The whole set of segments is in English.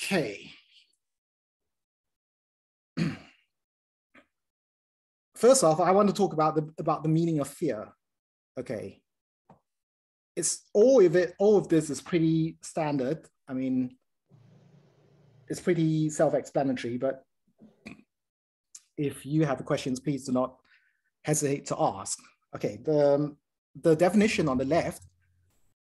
Okay. First off, I want to talk about the meaning of fear. Okay. All of this is pretty standard. I mean, it's pretty self-explanatory, but if you have questions, please do not hesitate to ask. Okay, the definition on the left,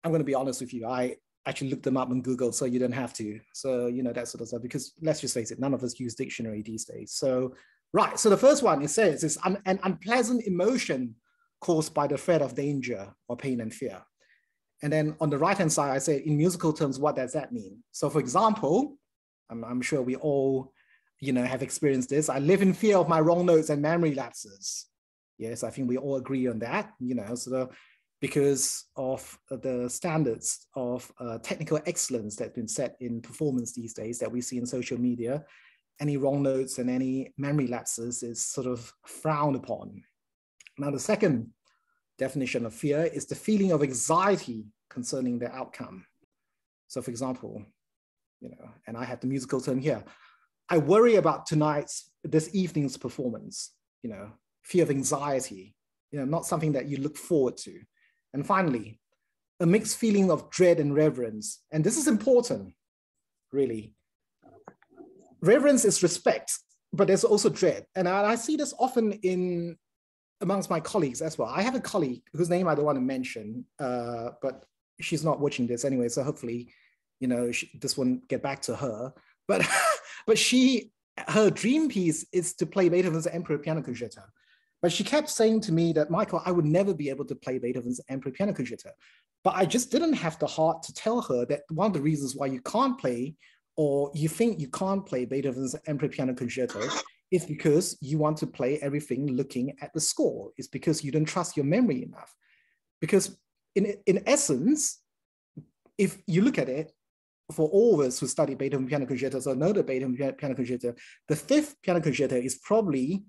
I'm going to be honest with you. I actually looked them up on Google, so you don't have to. So, that sort of stuff, because let's just face it, none of us use dictionary these days. So, right. So the first one, it says, is an unpleasant emotion caused by the threat of danger or pain and fear. And then on the right-hand side, I say, in musical terms, what does that mean? So for example, I'm sure we all, have experienced this. I live in fear of my wrong notes and memory lapses. Yes, I think we all agree on that, because of the standards of technical excellence that have been set in performance these days that we see in social media. Any wrong notes and any memory lapses is sort of frowned upon. Now, the second definition of fear is the feeling of anxiety concerning the outcome. So for example, and I have the musical term here, I worry about this evening's performance, fear of anxiety, not something that you look forward to. And finally, a mixed feeling of dread and reverence. And this is important, really. Reverence is respect, but there's also dread. And I see this often amongst my colleagues as well. I have a colleague whose name I don't want to mention, but she's not watching this anyway, so hopefully, this won't get back to her. But her dream piece is to play Beethoven's Emperor Piano Concerto. But she kept saying to me that, Michael, I would never be able to play Beethoven's Emperor Piano Concerto. But I just didn't have the heart to tell her that one of the reasons why you can't play, or you think you can't play Beethoven's Emperor Piano Concerto, is because you want to play everything looking at the score. It's because you don't trust your memory enough. Because in essence, if you look at it, for all of us who study Beethoven Piano Concertos or know the Beethoven Piano Concerto, the fifth Piano Concerto is probably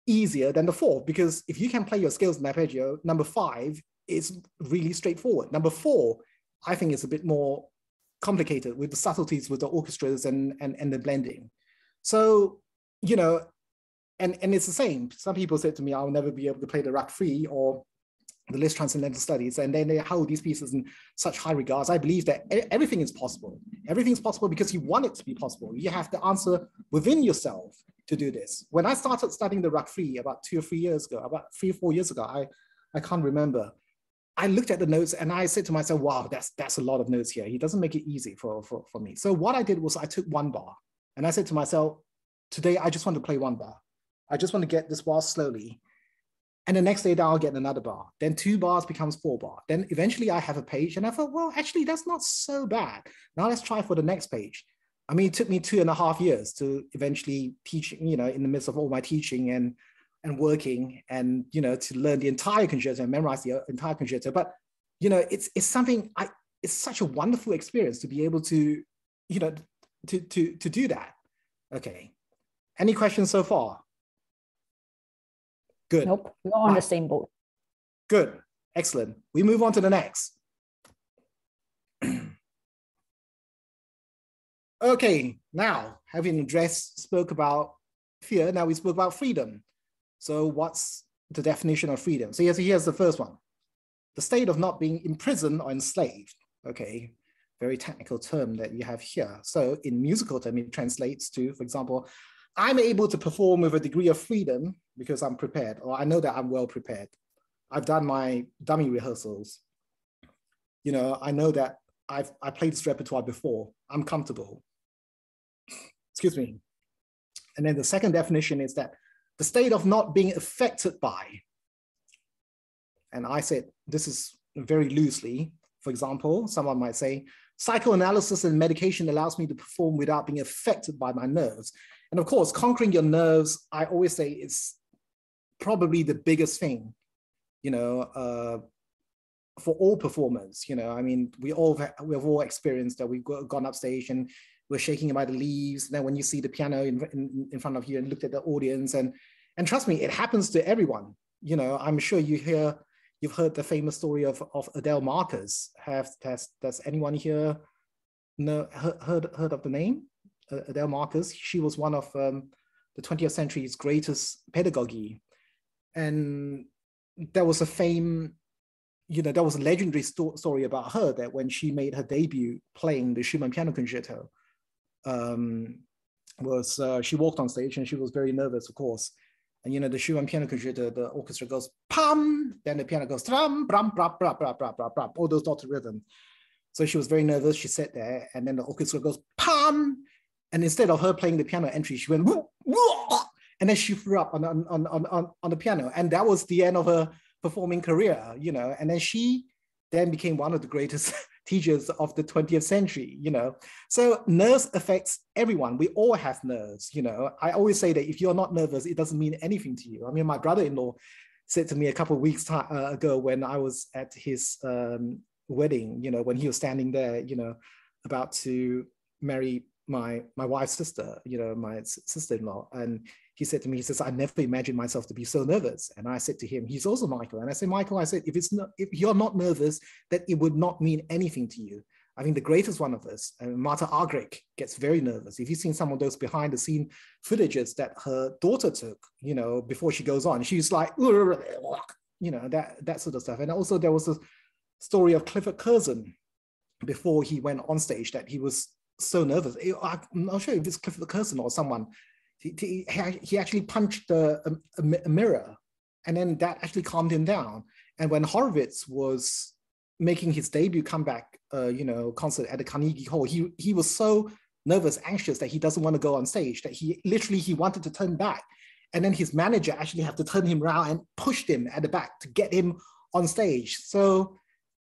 easier than the fourth, because if you can play your scales in arpeggio, number 5 is really straightforward. Number 4, I think, is a bit more complicated with the subtleties with the orchestras and the blending. So, and it's the same. Some people said to me, I'll never be able to play the Rag 3 or the Liszt Transcendental Studies, and then they hold these pieces in such high regards. I believe that everything is possible. Everything's possible because you want it to be possible. You have the answer within yourself to do this. When I started studying the Rag 3 about 2 or 3 years ago, about 3 or 4 years ago, I can't remember. I looked at the notes and I said to myself, wow, that's a lot of notes here. He doesn't make it easy for me. So what I did was I took 1 bar and I said to myself, today I just want to play 1 bar. I just want to get this bar slowly. And the next day I'll get another bar. Then 2 bars becomes 4 bar. Then eventually I have a page and I thought, well, actually that's not so bad. Now let's try for the next page. I mean, it took me 2.5 years to eventually teach, in the midst of all my teaching and working and, to learn the entire concerto and memorize the entire concerto. But, it's something, it's such a wonderful experience to be able to, to do that. Okay. Any questions so far? Good. Nope, we're on the same boat. Good. Excellent. We move on to the next. Okay, now having spoke about fear, now we spoke about freedom. So what's the definition of freedom? So here's the first one. The state of not being imprisoned or enslaved. Okay, very technical term that you have here. So in musical term, it translates to, for example, I'm able to perform with a degree of freedom because I'm prepared, or I know that I'm well prepared. I've done my dummy rehearsals. I know that I played this repertoire before. I'm comfortable. Excuse me. And then the second definition is that the state of not being affected by. And I said, this is very loosely. For example, someone might say, psychoanalysis and medication allows me to perform without being affected by my nerves. And of course, conquering your nerves, I always say, is probably the biggest thing, for all performers. I mean, we've all experienced that. We've gone up stage and we're shaking by the leaves. And then when you see the piano in front of you and looked at the audience, and trust me, it happens to everyone. I'm sure you've heard the famous story of Adele Marcus. Does anyone here No, heard of the name? Adele Marcus. She was one of the 20th century's greatest pedagogy. And there was a there was a legendary story about her that when she made her debut playing the Schumann Piano Concerto, she walked on stage and she was very nervous, of course. And the Schumann Piano Concerto, the orchestra goes pam, then the piano goes tram, bram, bram, bram, bram, bram, bram, bram, all those dotted rhythms. So she was very nervous. She sat there, and then the orchestra goes pam, and instead of her playing the piano entry, she went woo, woo, and then she threw up on the piano, and that was the end of her performing career. And then she became one of the greatest teachers of the 20th century. So nerves affects everyone. We all have nerves. I always say that if you're not nervous, it doesn't mean anything to you. I mean, my brother-in-law said to me a couple of weeks ago when I was at his wedding, when he was standing there, about to marry my wife's sister, my sister-in-law, and he said to me, he says, I never imagined myself to be so nervous. And I said to him, he's also Michael. And I said, Michael, I said, if you're not nervous, that it would not mean anything to you. I mean, the greatest one of us, Marta Argerich, gets very nervous. If you've seen some of those behind the scene footages that her daughter took, before she goes on, she's like, that sort of stuff. And also there was a story of Clifford Curzon before he went on stage that he was so nervous. I'm not sure if it's Clifford Curzon or someone. He actually punched a mirror, and then that actually calmed him down. And when Horowitz was making his debut comeback, concert at the Carnegie Hall, he was so nervous, anxious that he doesn't want to go on stage, that he wanted to turn back. And then his manager actually had to turn him around and pushed him at the back to get him on stage. So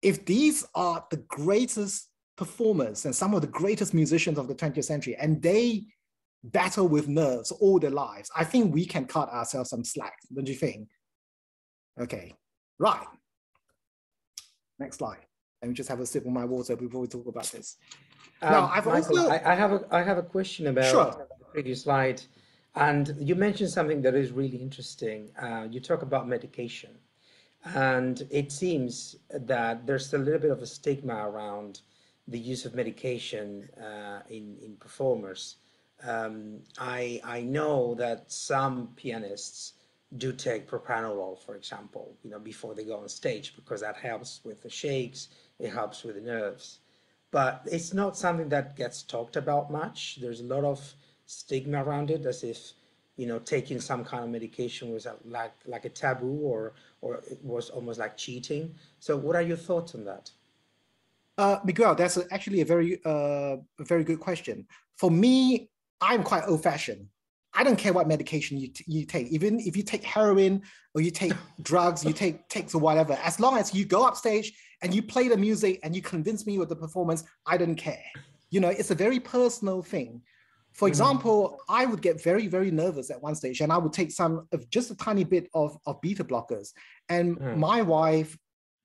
if these are the greatest performers and some of the greatest musicians of the 20th century, and they battle with nerves all their lives, I think we can cut ourselves some slack, don't you think? Okay, right. Next slide. Let me just have a sip of my water before we talk about this. Now, Michael, I have a question about the previous slide, and you mentioned something that is really interesting. You talk about medication, and it seems that there's a little bit of a stigma around the use of medication in performers. I know that some pianists do take propranolol, for example, before they go on stage, because that helps with the shakes, it helps with the nerves. But it's not something that gets talked about much. There's a lot of stigma around it, as if taking some kind of medication was like a taboo, or it was almost like cheating. So what are your thoughts on that? Miguel, that's actually a very good question. For me, I'm quite old-fashioned. I don't care what medication you take. Even if you take heroin or you take drugs, you take or whatever, as long as you go upstage and you play the music and you convince me with the performance, I don't care. It's a very personal thing. For example, I would get very, very nervous at one stage, and I would take just a tiny bit of beta blockers. And my wife,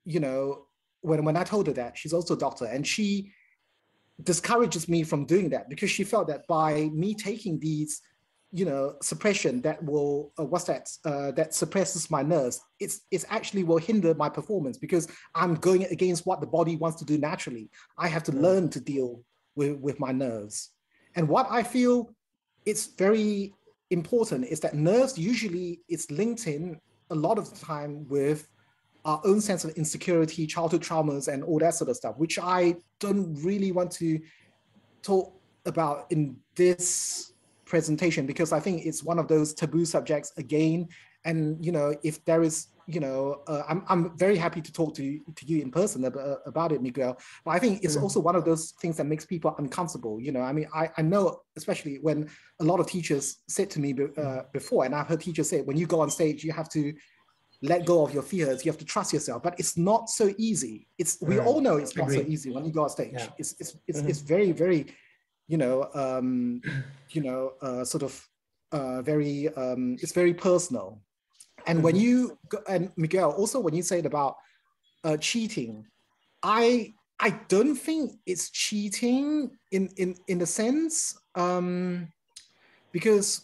when I told her that, she's also a doctor, and she discourages me from doing that because she felt that by me taking these, suppression that will, that suppresses my nerves, it's actually will hinder my performance because I'm going against what the body wants to do naturally. I have to learn to deal with my nerves. And what I feel it's very important is that nerves usually is linked in a lot of the time with our own sense of insecurity, childhood traumas, and all that sort of stuff, which I don't really want to talk about in this presentation because I think it's one of those taboo subjects again. And if there is, I'm very happy to talk to you in person about it, Miguel. But I think it's also one of those things that makes people uncomfortable. I mean, I know, especially when a lot of teachers said to me before, and I've heard teachers say, when you go on stage, you have to let go of your fears. You have to trust yourself, but it's not so easy. We all know it's not so easy when you go on stage. Yeah. It's very, very, sort of very. It's very personal. And when you and Miguel, also when you said about cheating, I don't think it's cheating in a sense, because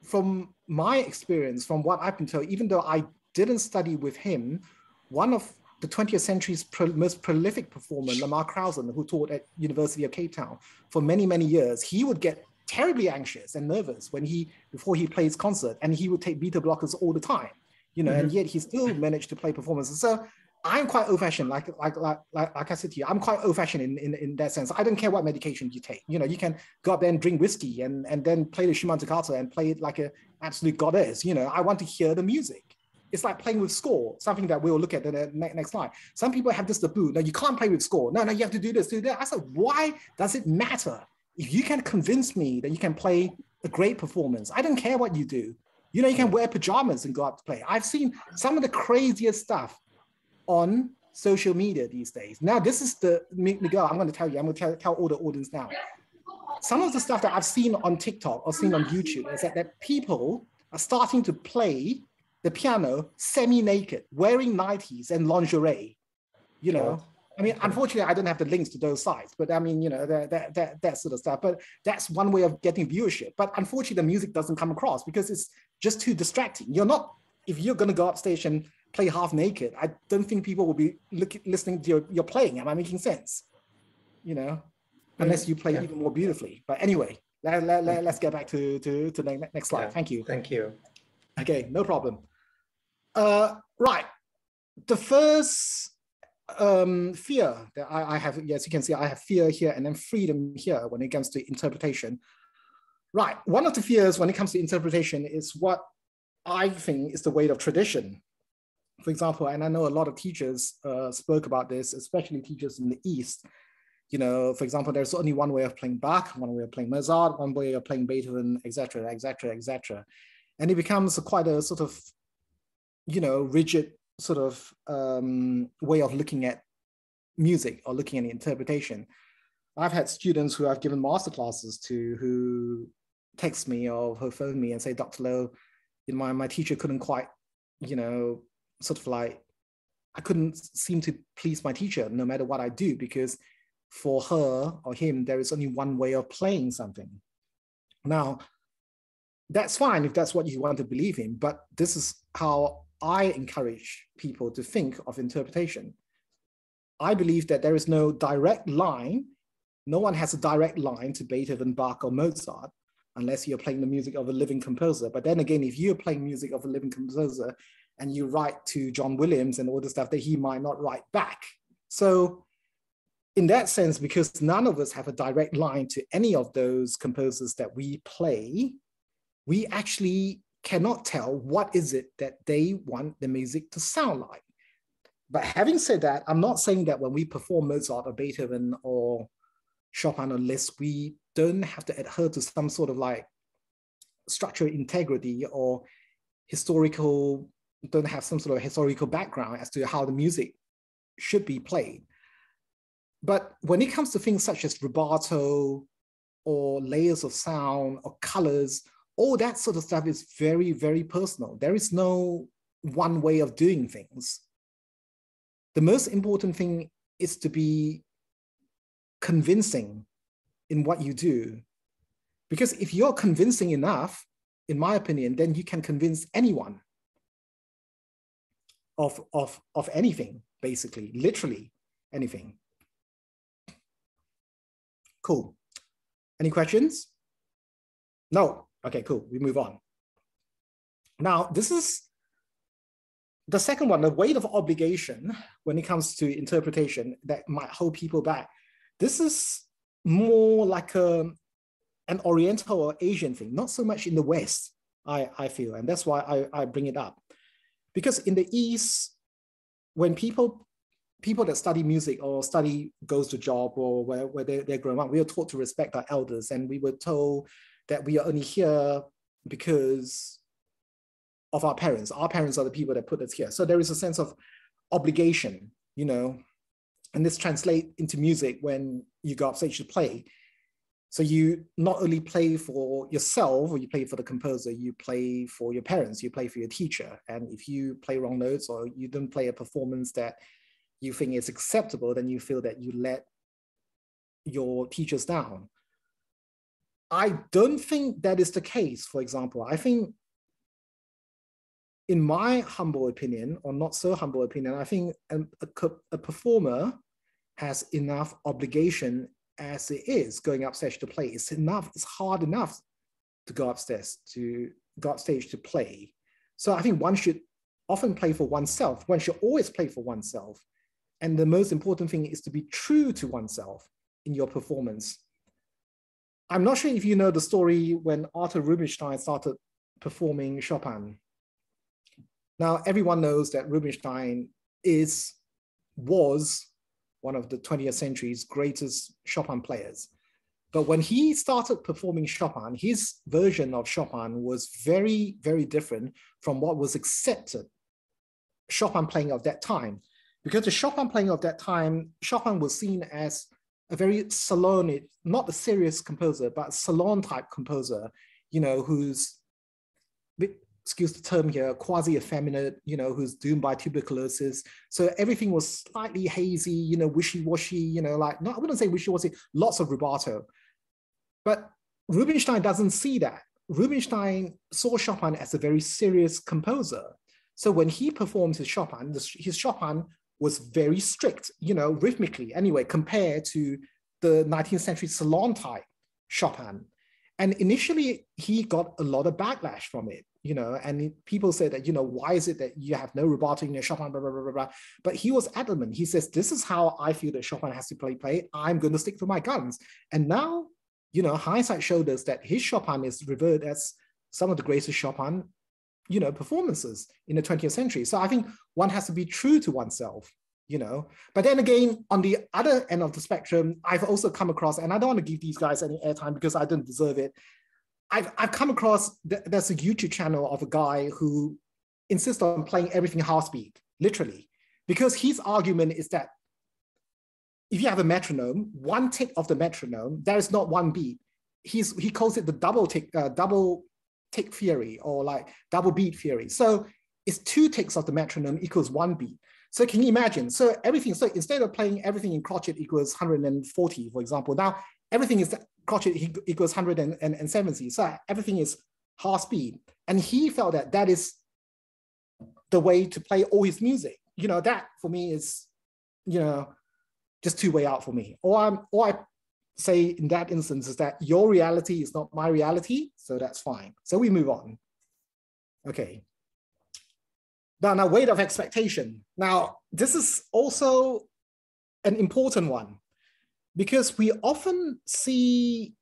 from my experience, from what I've been told, even though I didn't study with him, one of the 20th century's most prolific performer, Lamar Krausen, who taught at University of Cape Town for many, many years, he would get terribly anxious and nervous before he plays concert, and he would take beta blockers all the time, and yet he still managed to play performances. So I'm quite old-fashioned, like I said to you, I'm quite old-fashioned in that sense. I don't care what medication you take. You can go up there and drink whiskey and then play the Schumann toccata and play it like an absolute goddess. I want to hear the music. It's like playing with score, something that we'll look at in the next slide. Some people have this taboo. No, you can't play with score. No, you have to do this, do that. I said, why does it matter? If you can convince me that you can play a great performance, I don't care what you do. You can wear pajamas and go out to play. I've seen some of the craziest stuff on social media these days. Now, this is Miguel, I'm going to tell you, I'm going to tell all the audience now. Some of the stuff that I've seen on TikTok or seen on YouTube is that people are starting to play the piano semi-naked, wearing nighties and lingerie, I mean, unfortunately, I don't have the links to those sites, but I mean, that sort of stuff. But that's one way of getting viewership. But unfortunately, the music doesn't come across because it's just too distracting. If you're going to go upstage and play half naked, I don't think people will be listening to your playing. Am I making sense? Unless you play even more beautifully. But anyway, let's get back to the next slide. Thank you. Thank you. Okay, no problem. Right. The first fear that I have, yes, you can see I have fear here and then freedom here when it comes to interpretation. Right. One of the fears when it comes to interpretation is what I think is the weight of tradition. For example, and I know a lot of teachers spoke about this, especially teachers in the East. For example, there's only one way of playing Bach, one way of playing Mozart, one way of playing Beethoven, etc., etc., etc. And it becomes quite a sort of, rigid sort of way of looking at music or looking at the interpretation. I've had students who I've given masterclasses to who text me or who phone me and say, Dr. Lowe, my teacher couldn't quite, sort of like, I couldn't seem to please my teacher no matter what I do, because for her or him, there is only one way of playing something. Now, that's fine if that's what you want to believe in, but this is how I encourage people to think of interpretation. I believe that there is no direct line. No one has a direct line to Beethoven, Bach, or Mozart, unless you're playing the music of a living composer. But then again, if you're playing music of a living composer and you write to John Williams and all the stuff that he might not write back. So in that sense, because none of us have a direct line to any of those composers that we play, we actually cannot tell what is it that they want the music to sound like. But having said that, I'm not saying that when we perform Mozart or Beethoven or Chopin or Liszt, we don't have to adhere to some sort of like structural integrity or don't have some sort of historical background as to how the music should be played. But when it comes to things such as rubato or layers of sound or colors, all that sort of stuff is very, very personal. There is no one way of doing things. The most important thing is to be convincing in what you do. Because if you're convincing enough, in my opinion, then you can convince anyone of anything, basically, literally anything. Cool. Any questions? No. Okay, cool. We move on. Now, this is the second one, the weight of obligation when it comes to interpretation that might hold people back. This is more like an Oriental or Asian thing, not so much in the West, I feel. And that's why I bring it up. Because in the East, when people that study music or goes to job or where they're growing up, we are taught to respect our elders. And we were told that we are only here because of our parents. Our parents are the people that put us here. So there is a sense of obligation, and this translates into music when you go up stage to play. So you not only play for yourself or you play for the composer, you play for your parents, you play for your teacher. And if you play wrong notes or you don't play a performance that you think is acceptable, then you feel that you let your teachers down. I don't think that is the case, for example. I think in my humble opinion, or not so humble opinion, I think a performer has enough obligation as it is going upstairs to play. It's enough, it's hard enough to go upstairs, to go upstage to play. So I think one should often play for oneself. One should always play for oneself. And the most important thing is to be true to oneself in your performance. I'm not sure if you know the story when Arthur Rubinstein started performing Chopin. Now, everyone knows that Rubinstein was one of the 20th century's greatest Chopin players. But when he started performing Chopin, his version of Chopin was very, very different from what was accepted Chopin playing of that time. Because the Chopin playing of that time, Chopin was seen as a very salon, not a serious composer, but a salon type composer, you know, who's, excuse the term here, quasi-effeminate, you know, who's doomed by tuberculosis. So everything was slightly hazy, you know, wishy-washy, you know, like, no, I wouldn't say wishy-washy, lots of rubato. But Rubinstein doesn't see that. Rubinstein saw Chopin as a very serious composer. So when he performed his Chopin was very strict, you know, rhythmically anyway, compared to the 19th century salon type Chopin. And initially he got a lot of backlash from it, you know, and people said that, you know, why is it that you have no rubato in your Chopin, blah, blah, blah, blah, blah. But he was adamant. He says, this is how I feel that Chopin has to play. I'm going to stick to my guns. And now, you know, hindsight showed us that his Chopin is revered as some of the greatest Chopin, you know, performances in the 20th century. So I think one has to be true to oneself, you know. But then again, on the other end of the spectrum, I've also come across, and I don't want to give these guys any airtime because I don't deserve it. I've come across, there's a YouTube channel of a guy who insists on playing everything half speed, literally, because his argument is that if you have a metronome, one tick of the metronome, there is not one beat. He calls it the double tick theory, or like double beat theory. So it's 2 ticks of the metronome equals 1 beat. So can you imagine? So instead of playing everything in crotchet equals 140, for example, now everything is crotchet equals 170. So everything is half speed. And he felt that that is the way to play all his music. You know, that for me is, you know, just 2 way out for me. Or I say in that instance is that your reality is not my reality, so that's fine. So we move on. Okay. Now, weight of expectation. Now, this is also an important one because we often see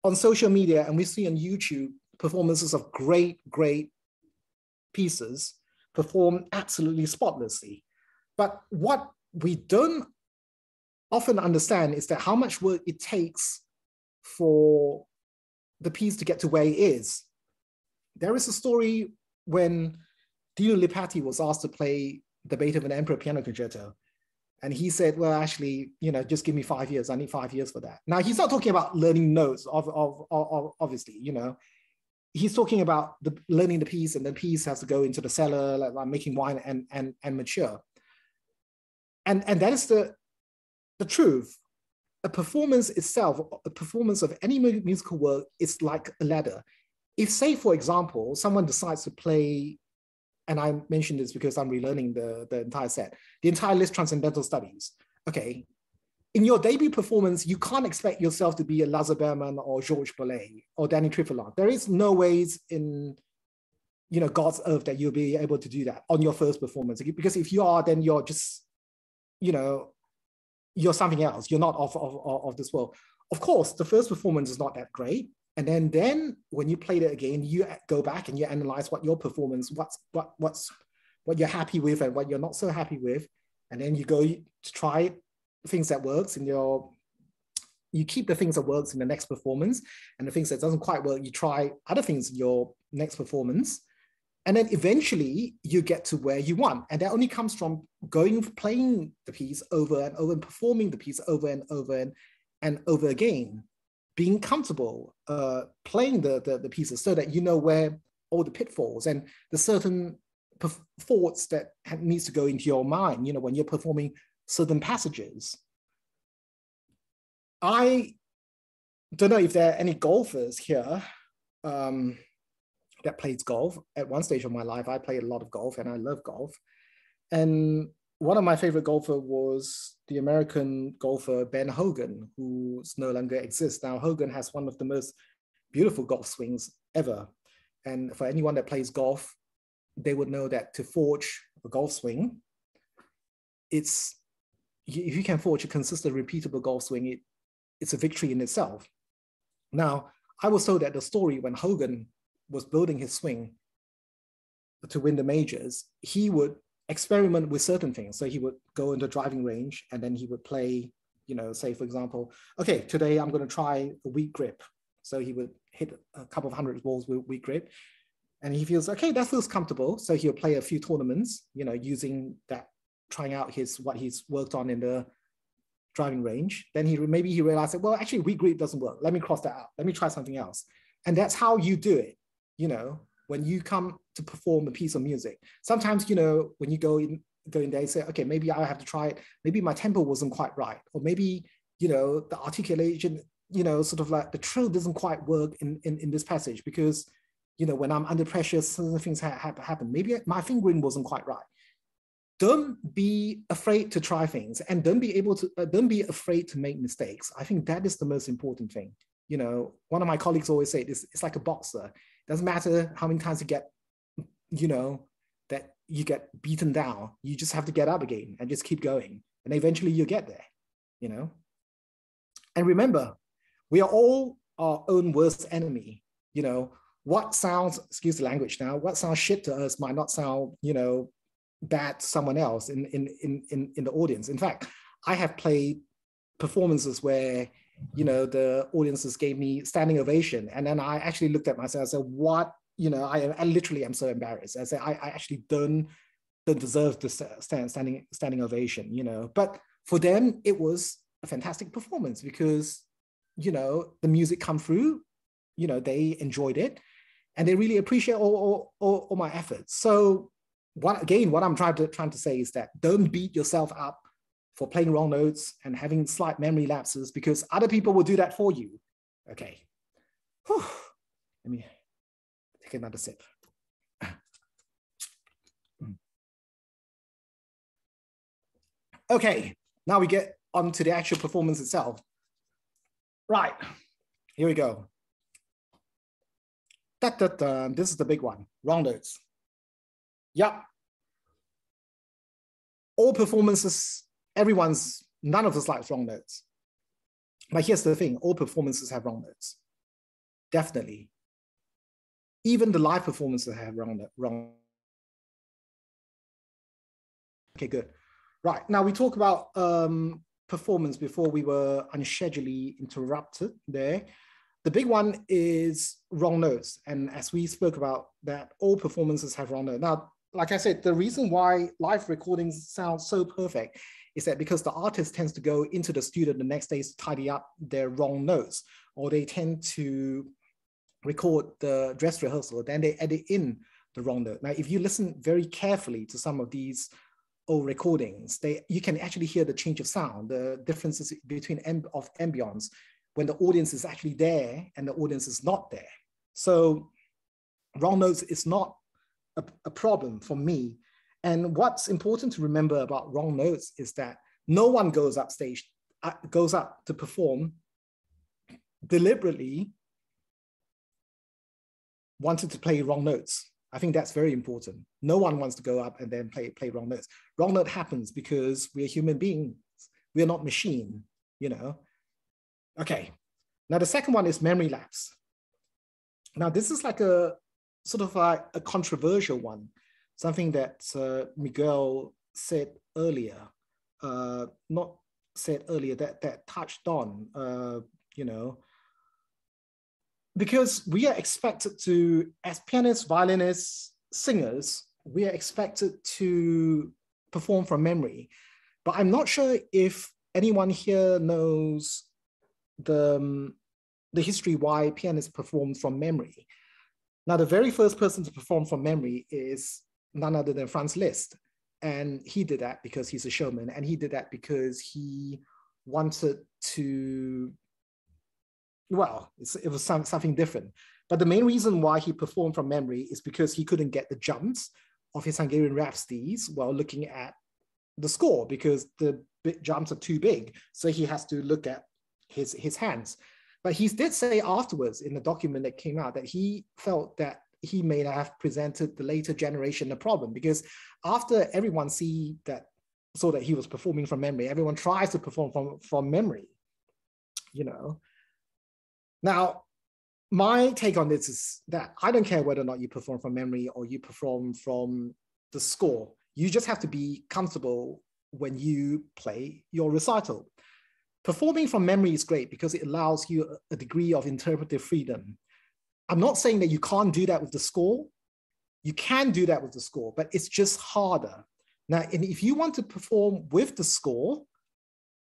on social media and we see on YouTube performances of great pieces performed absolutely spotlessly. But what we don't often understand is that how much work it takes for the piece to get to where it is. There is a story when Dino Lipatti was asked to play the Beethoven Emperor Piano Concerto. And he said, well, actually, you know, just give me 5 years. I need 5 years for that. Now, he's not talking about learning notes, obviously, you know. He's talking about learning the piece, and the piece has to go into the cellar, like making wine and mature. And that is the truth. A performance itself, a performance of any musical work is like a ladder. If, say, for example, someone decides to play, and I mentioned this because I'm relearning the entire set, the entire Liszt Transcendental Studies. Okay, in your debut performance, you can't expect yourself to be a Lazar Berman or Georges Bolet or Danny Triffilant. There is no ways in, you know, God's earth that you'll be able to do that on your first performance. Because if you are, then you're just, you know, you're something else. You're not of this world. Of course, the first performance is not that great. And then when you played it again, you go back and you analyze what your performance, what you're happy with and what you're not so happy with. And then you go to try things that works in you keep the things that works in the next performance, and the things that doesn't quite work, you try other things in your next performance. And then eventually you get to where you want. And that only comes from playing the piece over and over and performing the piece over and over and over again. Being comfortable playing the pieces so that you know where all the pitfalls and the certain thoughts that needs to go into your mind, you know, when you're performing certain passages. I don't know if there are any golfers here, but that plays golf. At one stage of my life, I played a lot of golf and I love golf. And one of my favorite golfer was the American golfer Ben Hogan, who no longer exists. Now, Hogan has one of the most beautiful golf swings ever. And for anyone that plays golf, they would know that to forge a golf swing, if you can forge a consistent, repeatable golf swing, it's a victory in itself. Now, I was told that the story when Hogan was building his swing to win the majors, he would experiment with certain things. So he would go into a driving range and then he would play, say, for example, okay, today I'm going to try a weak grip. So he would hit a couple of hundred balls with weak grip. And he feels, okay, that feels comfortable. So he'll play a few tournaments, using that, trying out what he's worked on in the driving range. Then maybe he realized that, well, actually weak grip doesn't work. Let me cross that out. Let me try something else. And that's how you do it, when you come to perform a piece of music. Sometimes, when you go in there, you say, okay, maybe I have to try it. Maybe my tempo wasn't quite right. Or maybe, the articulation, sort of like the trill doesn't quite work in this passage because, when I'm under pressure, certain things happen. Maybe my fingering wasn't quite right. Don't be afraid to try things and don't be afraid to make mistakes. I think that is the most important thing. One of my colleagues always say this, it's like a boxer. It doesn't matter how many times you get, that you get beaten down. You just have to get up again and just keep going. And eventually you get there, And remember, we are all our own worst enemy. What sounds, excuse the language now, what sounds shit to us might not sound, bad to someone else in the audience. In fact, I have played performances where, the audiences gave me standing ovation. And then I actually looked at myself and said, what, I literally am so embarrassed. I said, I actually don't deserve the standing ovation, But for them, it was a fantastic performance because, the music come through, they enjoyed it and they really appreciate all my efforts. So what I'm trying to say is that don't beat yourself up for playing wrong notes and having slight memory lapses because other people will do that for you. Okay. Whew. Let me take another sip. Okay, now we get on to the actual performance itself. Right, here we go. This is the big one, wrong notes. Yep. All performances, none of us likes wrong notes. But here's the thing, all performances have wrong notes. Definitely. Even the live performances have wrong. Okay, good. Right, now we talk about performance before we were unscheduled interrupted there. The big one is wrong notes. And as we spoke about that, all performances have wrong notes. Now, like I said, the reason why live recordings sound so perfect is that because the artist tends to go into the studio the next day to tidy up their wrong notes, or they tend to record the dress rehearsal, then they edit in the wrong note. Now, if you listen very carefully to some of these old recordings, you can actually hear the change of sound, the differences between ambience when the audience is actually there and the audience is not there. So wrong notes is not a problem for me. And what's important to remember about wrong notes is that no one goes up to perform deliberately wanted to play wrong notes. I think that's very important. No one wants to go up and then play wrong notes. Wrong note happens because we're human beings. We're not machine, Okay, now the second one is memory lapse. Now this is like a sort of like a controversial one, something that Miguel said earlier, that touched on, because we are expected to, as pianists, violinists, singers, we are expected to perform from memory. But I'm not sure if anyone here knows the history why pianists perform from memory. Now, the very first person to perform from memory is none other than Franz Liszt. And he did that because he's a showman. And he did that because he wanted to, well, it was something different. But the main reason why he performed from memory is because he couldn't get the jumps of his Hungarian Rhapsodies while looking at the score, because the jumps are too big. So he has to look at his hands. But he did say afterwards in the document that came out that he felt that he may have presented the later generation a problem, because after everyone saw that he was performing from memory, everyone tries to perform from memory, you know. Now, my take on this is that I don't care whether or not you perform from memory or you perform from the score. You just have to be comfortable when you play your recital. Performing from memory is great because it allows you a degree of interpretive freedom. I'm not saying that you can't do that with the score. You can do that with the score, but it's just harder. Now, and if you want to perform with the score,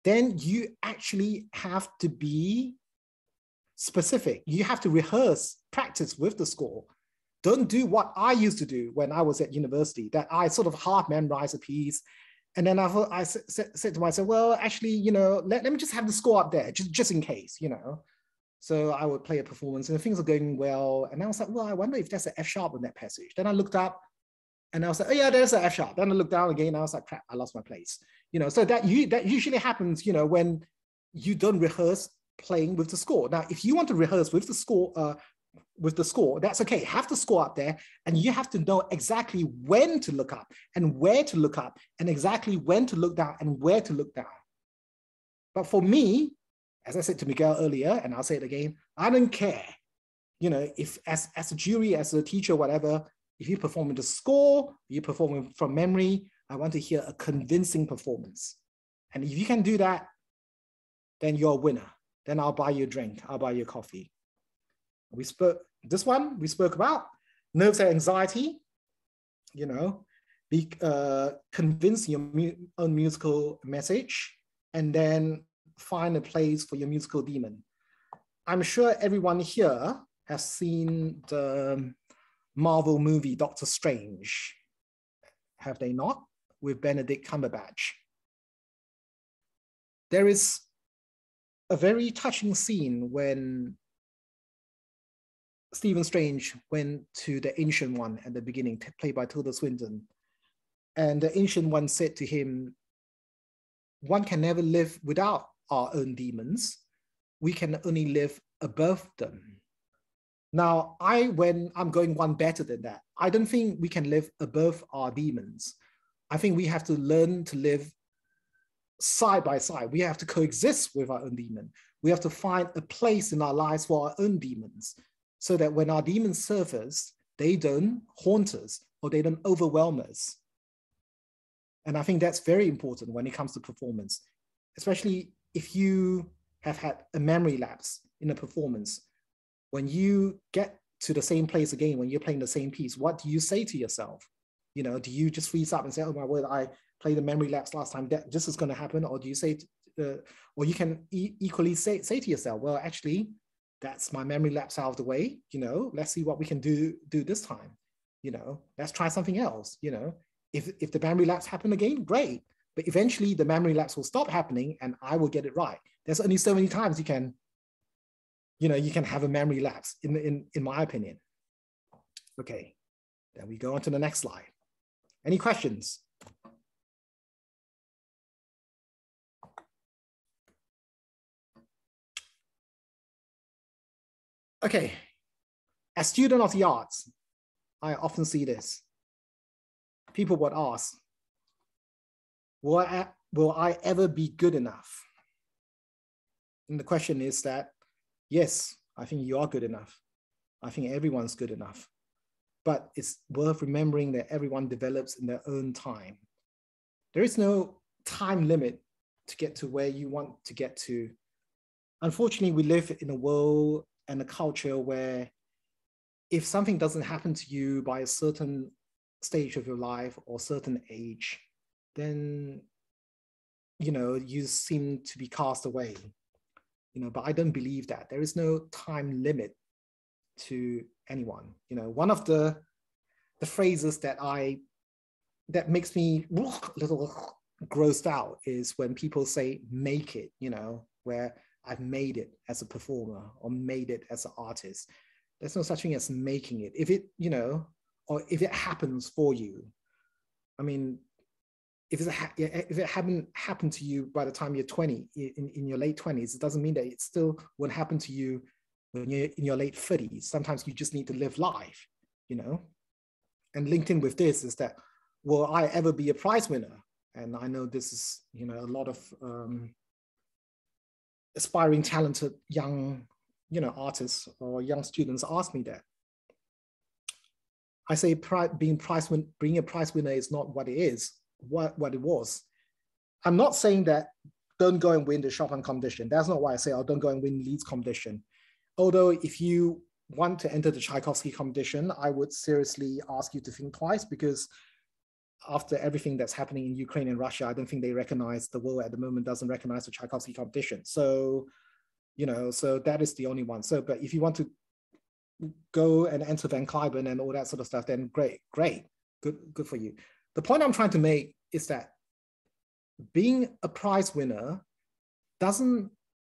then you actually have to be specific. You have to rehearse, practice with the score. Don't do what I used to do when I was at university, that I sort of half memorize a piece. And then I said to myself, well, actually, you know, let me just have the score up there, just in case, you know. So I would play a performance and things are going well. And I was like, well, I wonder if there's an F sharp in that passage. Then I looked up and I was like, oh yeah, there's an F sharp. Then I looked down again and I was like, crap, I lost my place. You know, so that usually happens, you know, when you don't rehearse playing with the score. Now, if you want to rehearse with the score, that's okay. Have the score up there, and you have to know exactly when to look up and where to look up, and exactly when to look down and where to look down. But for me, as I said to Miguel earlier, and I'll say it again, I don't care. You know, if as a jury, as a teacher, whatever, if you perform with the score, you perform from memory, I want to hear a convincing performance. And if you can do that, then you're a winner. Then I'll buy you a drink, I'll buy you a coffee. We spoke about nerves and anxiety, you know, convince your own musical message, and then find a place for your musical demon. I'm sure everyone here has seen the Marvel movie Doctor Strange. Have they not? With Benedict Cumberbatch. There is a very touching scene when Stephen Strange went to the Ancient One at the beginning, played by Tilda Swinton. And the Ancient One said to him, one can never live without our own demons. We can only live above them. Now, when I'm going one better than that, I don't think we can live above our demons. I think we have to learn to live side by side. We have to coexist with our own demon. We have to find a place in our lives for our own demons, so that when our demons surface, they don't haunt us or they don't overwhelm us. And I think that's very important when it comes to performance, especially if you have had a memory lapse in a performance. When you get to the same place again, when you're playing the same piece, what do you say to yourself? You know, do you just freeze up and say, oh my word, I played the memory lapse last time, this is going to happen? Or do you say, or you can equally say to yourself, well, actually, that's my memory lapse out of the way, you know, let's see what we can do this time. You know, let's try something else. You know, if the memory lapse happen again, great. But eventually the memory lapse will stop happening and I will get it right. There's only so many times you can have a memory lapse, in my opinion. Okay, then we go on to the next slide. Any questions? Okay, as student of the arts, I often see this. People would ask, will I ever be good enough? And the question is that, yes, I think you are good enough. I think everyone's good enough. But it's worth remembering that everyone develops in their own time. There is no time limit to get to where you want to get to. Unfortunately, we live in a world and a culture where if something doesn't happen to you by a certain stage of your life or certain age, then, you know, you seem to be cast away. You know, but I don't believe that. There is no time limit to anyone. You know, one of the phrases that makes me a little grossed out is when people say make it, you know, where I've made it as a performer or made it as an artist. There's no such thing as making it. If it, you know, or if it happens for you, I mean, if it hadn't happened to you by the time you're 20, in your late 20s, it doesn't mean that it still won't happen to you when you're in your late 30s. Sometimes you just need to live life, you know? And linked in with this is that, will I ever be a prize winner? And I know this is, you know, a lot of aspiring, talented young, you know, artists or young students ask me that. I say being a prize winner is not what it is, what it was. I'm not saying that don't go and win the Chopin competition. That's not why I say, oh, don't go and win Leeds competition. Although if you want to enter the Tchaikovsky competition, I would seriously ask you to think twice, because after everything that's happening in Ukraine and Russia, I don't think they recognize, the world at the moment doesn't recognize the Tchaikovsky competition. So, you know, so that is the only one. So, but if you want to go and enter Van Cliburn and all that sort of stuff, then great, good for you. The point I'm trying to make is that being a prize winner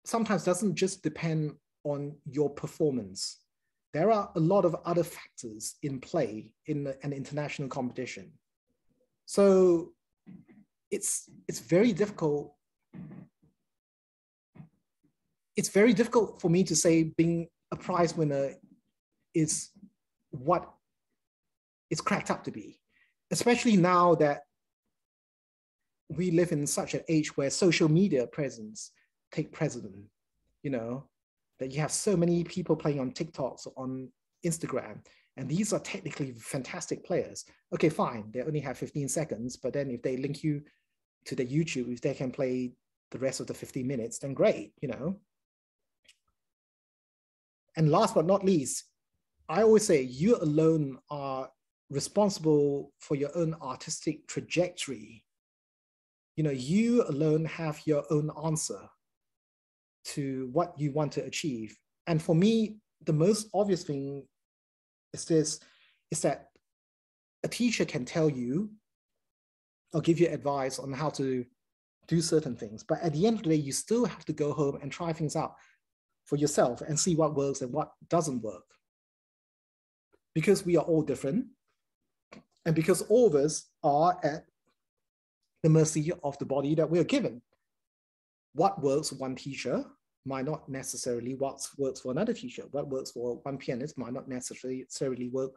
sometimes doesn't just depend on your performance. There are a lot of other factors in play in an international competition. So it's very difficult. It's very difficult for me to say being a prize winner is what it's cracked up to be, especially now that we live in such an age where social media presence take precedent, you know, that you have so many people playing on TikToks, on Instagram, and these are technically fantastic players. Okay, fine, they only have 15 seconds, but then if they link you to the YouTube, if they can play the rest of the 15 minutes, then great, you know. And last but not least, I always say you alone are responsible for your own artistic trajectory. You know, you alone have your own answer to what you want to achieve. And for me, the most obvious thing is that a teacher can tell you or give you advice on how to do certain things. But at the end of the day, you still have to go home and try things out for yourself and see what works and what doesn't work. Because we are all different, and because all of us are at the mercy of the body that we are given. What works for one teacher might not necessarily what works for another teacher. What works for one pianist might not necessarily work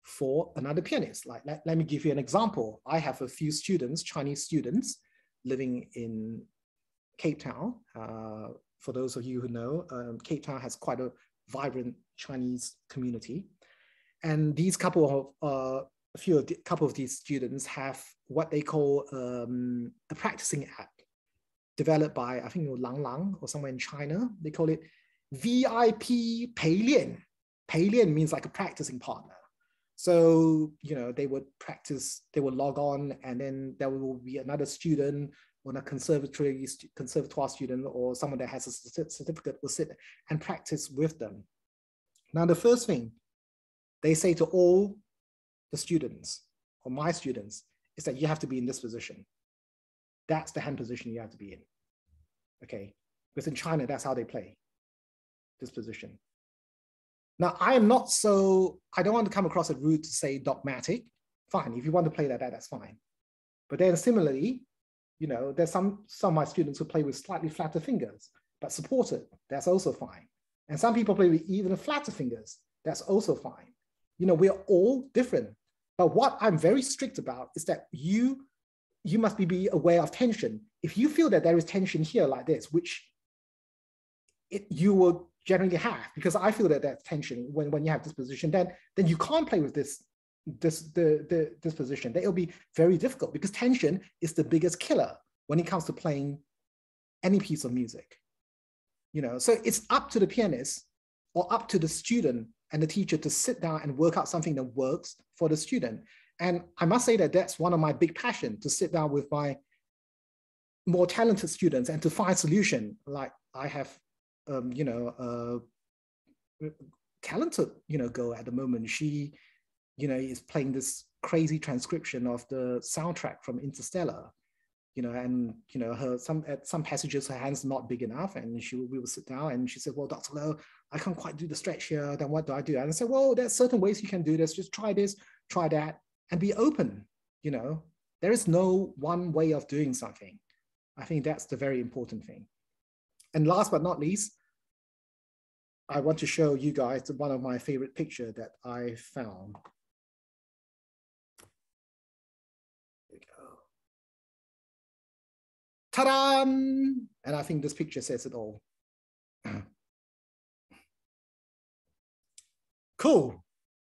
for another pianist. Like, let me give you an example. I have a few students, Chinese students, living in Cape Town. For those of you who know, Cape Town has quite a vibrant Chinese community. And these couple of these students have what they call a practicing app developed by, I think, Lang Lang or somewhere in China. They call it VIP 陪练. 陪练 means like a practicing partner. So, you know, they would practice, they would log on, and then there will be another student or a conservatoire student or someone that has a certificate will sit and practice with them. Now, the first thing they say to all the students or my students is that you have to be in this position. That's the hand position you have to be in. Okay, because in China, that's how they play, this position. Now, I don't want to come across as rude to say dogmatic. Fine, if you want to play that, that's fine. But then similarly, you know, there's some of my students who play with slightly flatter fingers, but supported, that's also fine. And some people play with even flatter fingers, that's also fine. You know, we're all different. But what I'm very strict about is that you must be aware of tension. If you feel that there is tension here like this, which you will generally have, because I feel that there's tension when you have this position, then you can't play with this position. That it'll be very difficult, because tension is the biggest killer when it comes to playing any piece of music. You know, so it's up to the pianist or up to the student and the teacher to sit down and work out something that works for the student. And I must say that that's one of my big passions, to sit down with my more talented students and to find solution. Like I have, you know, talented, you know, girl at the moment. She, you know, is playing this crazy transcription of the soundtrack from Interstellar. you know, and, you know, at some passages, her hand's not big enough. And we will sit down and she said, well, Dr. Low, I can't quite do the stretch here. Then what do I do? And I said, well, there's certain ways you can do this. Just try this, try that, and be open. You know, there is no one way of doing something. I think that's the very important thing. And last but not least, I want to show you guys one of my favorite pictures that I found. There we go. Ta-da! And I think this picture says it all. Cool.